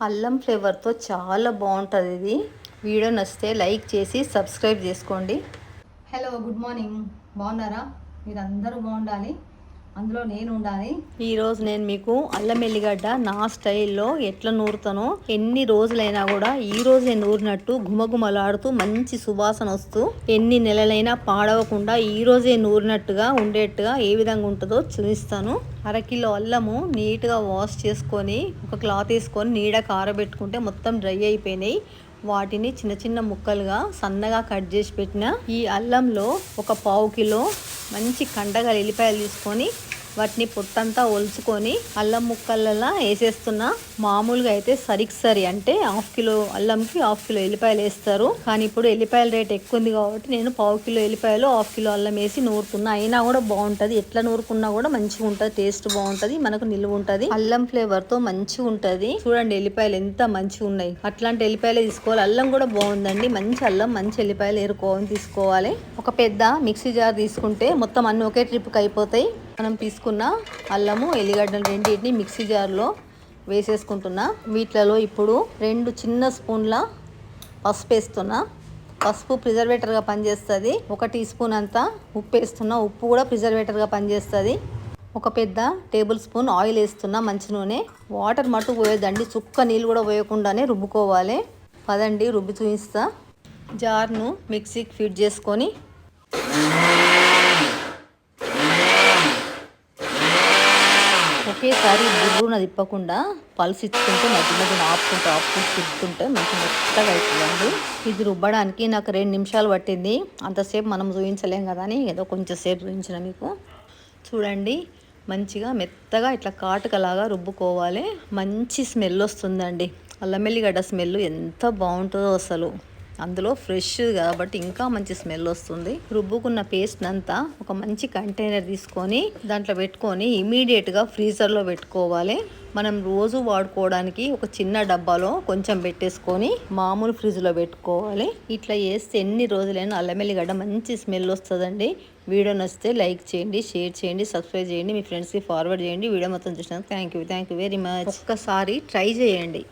అల్లం ఫ్లేవర్తో చాలా బాగుంటుంది ఇది. వీడియో నచ్చితే లైక్ చేసి సబ్స్క్రైబ్ చేసుకోండి. Hello, good morning. బాగున్నారా? మీరు అందరూ బాగుండాలి, అందులో నేను ఉండాలి. ఈరోజు నేను మీకు అల్లం ఎల్లిగడ్డ నా స్టైల్లో ఎట్లా నూరుతానో, ఎన్ని రోజులైనా కూడా ఈ రోజే నూరినట్టు గుమగుమలాడుతూ మంచి సువాసన వస్తూ ఎన్ని నెలలైనా పాడవకుండా ఈ రోజే నూరినట్టుగా ఉండేట్టుగా ఏ విధంగా ఉంటుందో చూపిస్తాను. అరకిలో అల్లము నీట్గా వాష్ చేసుకొని ఒక క్లాత్ వేసుకొని నీడకు ఆరబెట్టుకుంటే మొత్తం డ్రై అయిపోయినాయి. వాటిని చిన్న చిన్న ముక్కలుగా సన్నగా కట్ చేసి పెట్టిన ఈ అల్లంలో ఒక పావు కిలో మంచి కండగల ఎల్లిపాయలు తీసుకొని వాటిని పొట్టంతా ఒలుచుకొని అల్లం ముక్కలలా వేసేస్తున్నా. మామూలుగా అయితే సరి అంటే 1/2 కిలో అల్లంకి 1/2 కిలో ఎల్లిపాయలు వేస్తారు. కానీ ఇప్పుడు ఎల్లిపాయల రేట్ ఎక్కువ ఉంది కాబట్టి నేను 1/2 కిలో ఎల్లిపాయలు 1/2 కిలో అల్లం వేసి నూరుతున్నా. అయినా కూడా బాగుంటుంది, ఎట్లా నూరుకున్నా కూడా మంచిగా ఉంటుంది, టేస్ట్ బాగుంటుంది, మనకు నిలువ ఉంటుంది. అల్లం ఫ్లేవర్తో మంచిగా ఉంటుంది. చూడండి ఎల్లిపాయలు ఎంత మంచిగా ఉన్నాయి. అట్లాంటి ఎల్లిపాయలు తీసుకోవాలి. అల్లం కూడా బాగుందండి, మంచి అల్లం మంచి ఎల్లిపాయలు ఏరుకోవాలి తీసుకోవాలి. ఒక పెద్ద మిక్సీ జార్ తీసుకుంటే మొత్తం అన్ని ఒకే ట్రిప్కి అయిపోతాయి. మనం తీసుకున్న అల్లము ఎల్లిగడ్డలు రెండింటిని మిక్సీ జార్లో వేసేసుకుంటున్నా. వీటిలో ఇప్పుడు 2 చిన్న స్పూన్ల పసుపు వేస్తున్నా. పసుపు ప్రిజర్వేటర్గా పనిచేస్తుంది. 1 టీ స్పూన్ అంతా ఉప్పు వేస్తున్నా. ఉప్పు కూడా ప్రిజర్వేటర్గా పనిచేస్తుంది. ఒక పెద్ద టేబుల్ స్పూన్ ఆయిల్ వేస్తున్నా, మంచి నూనె. వాటర్ మట్టు పోయేదండి, చుక్క నీళ్ళు కూడా పోయకుండానే రుబ్బుకోవాలి. పదండి రుబ్బి చూపిస్తా. జార్ను మిక్సీకి ఫిట్ చేసుకొని ఒకేసారి బుర్రున తిప్పకుండా పల్స్ ఇచ్చుకుంటూ మధ్య మధ్యన ఆపుకుంటూ తిప్పుతుంటే మంచి మెత్తగా అవుతుందండి. ఇది రుబ్బడానికి నాకు 2 నిమిషాలు పట్టింది. అంతసేపు మనం చూపించలేం కదా అని ఏదో కొంచెం సేపు చూపించిన మీకు. చూడండి మంచిగా మెత్తగా ఇట్లా కాటుకలాగా రుబ్బుకోవాలి. మంచి స్మెల్ వస్తుందండి. అల్లం ఎల్లిగడ్డ స్మెల్ ఎంత బాగుంటుందో అసలు. అందులో ఫ్రెష్ కాబట్టి ఇంకా మంచి స్మెల్ వస్తుంది. రుబ్బుకున్న పేస్ట్ అంతా ఒక మంచి కంటైనర్ తీసుకొని దాంట్లో పెట్టుకొని ఇమీడియట్గా ఫ్రీజర్లో పెట్టుకోవాలి. మనం రోజు వాడుకోవడానికి ఒక చిన్న డబ్బాలో కొంచెం పెట్టేసుకొని మామూలు ఫ్రిడ్జ్లో పెట్టుకోవాలి. ఇట్లా చేస్తే ఎన్ని రోజులైనా అల్లం ఎల్లిగడ్డ మంచి స్మెల్ వస్తుందండి. వీడియో నచ్చితే లైక్ చేయండి, షేర్ చేయండి, సబ్స్క్రైబ్ చేయండి, మీ ఫ్రెండ్స్కి ఫార్వర్డ్ చేయండి. వీడియో మొత్తం చూసినందుకు థ్యాంక్ యూ వెరీ మచ్. ఒక్కసారి ట్రై చేయండి.